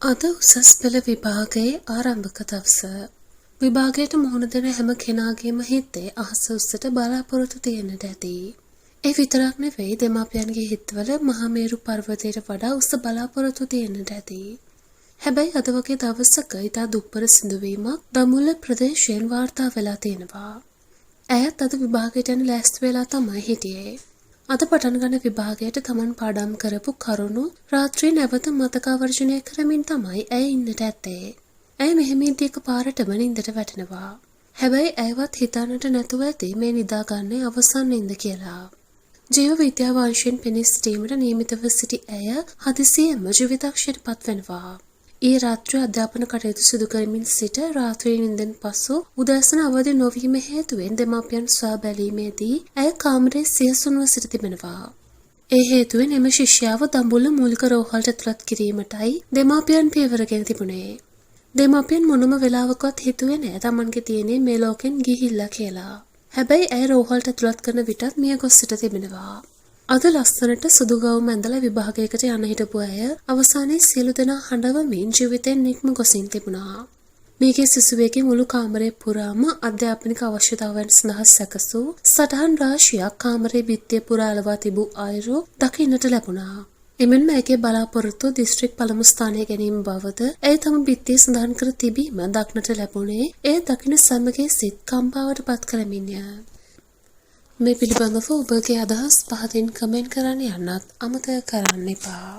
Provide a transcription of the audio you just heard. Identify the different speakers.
Speaker 1: අද උසස් පෙළ විභාගයේ ආරම්භක දවස. විභාගයට මුහුණ දෙන හැම කෙනාගේම හිතේ අහස උස්සට බලාපොරොත්තු තියෙන්නට ඇති. ඒ විතරක් නෙවෙයි දෙමාපියන්ගේ හිතවල මහමේරු පර්වතයට වඩා උස බලාපොරොත්තු තියෙන්නට ඇති. හැබැයි අද වගේ දවසක ඉතා දුප්පර සිදුවීමක් දඹුල්ල ප්‍රදේශයෙන් වාර්තා වෙලා තියෙනවා. ඇයත් අද විභාගයට යන ලෑස්ති වෙලා තමයි හිටියේ. අද පටන් ගන්න විභාගයට තමන් පාඩම් කරපු කරුණු රාත්‍රියේ නැවත මතකාවර්ජනය කරමින් තමයි ඇය ඉන්නට ඇත්තේ. ඇය මෙහෙම ඉඳි එකපාරටම නින්දට වැටෙනවා. හැබැයි ඇයවත් හිතන්නට නැතුව ඇති මේ නිදාගන්නේ අවසන් නින්ද කියලා. ජීව විද්‍යාව අංශයෙන් පෙනී සිටීමට නියමිතව සිටි ඇය හදිසියෙම ජීවිතක්ෂයට පත් වෙනවා. ඊ රාත්‍රියේ අධ්‍යාපන කටයුතු සිදු කරමින් සිට රාත්‍රී නිින්දෙන් පසු උදෑසන අවදි නොවීම හේතුවෙන් දෙමාපියන් සොයා බැලීමේදී ඇය කාමරයේ සියසුන්ව සිට තිබෙනවා. ඒ හේතුවෙන් එම ශිෂ්‍යාව දඹුල්ල මූලික රෝහලට ඇතුළත් කිරීමටයි දෙමාපියන් පියවරගෙන තිබුණේ. දෙමාපියන් මොනම වෙලාවකවත් හිතුවේ නෑ තමන්ගේ තියෙන්නේ මේ ලෝකෙන් ගිහිල්ලා කියලා. හැබැයි ඇය රෝහලට ඇතුළත් කරන විටත් මිය ගොස් සිට තිබෙනවා. අද ලස්සනට සුදු ගවුම ඇඳලා විභාගයකට යන හිටපු අය අවසානයේ සියලු දෙනා හඬවමින් ජීවිතෙන් නික්ම ගොසින් තිබුණා. මේකේ සිසුවෙකි මුළු කාමරය පුරාම අධ්‍යාපනික අවශ්‍යතාවයන් සඳහා සැකසූ සටහන් රාශියක් කාමරයේ බිත්තිය පුරා අලවා තිබූ අයුරු දකින්නට ලැබුණා. එමෙන්ම ඇගේ බලාපොරොත්තු දිස්ත්‍රික් පළමු ස්ථානය ගැනීම බවද ඇය තම බිත්තිය සඳහන් කර තිබීම දක්නට ලැබුණේ එය දකින සැමගේ සිත් කම්පාවට පත් කරමින්ය. මේ පිළිබඳව ඔබගේ අදහස් පහතින් කමෙන්ට් කරන්න යන්නත් අමතක කරන්න එපා.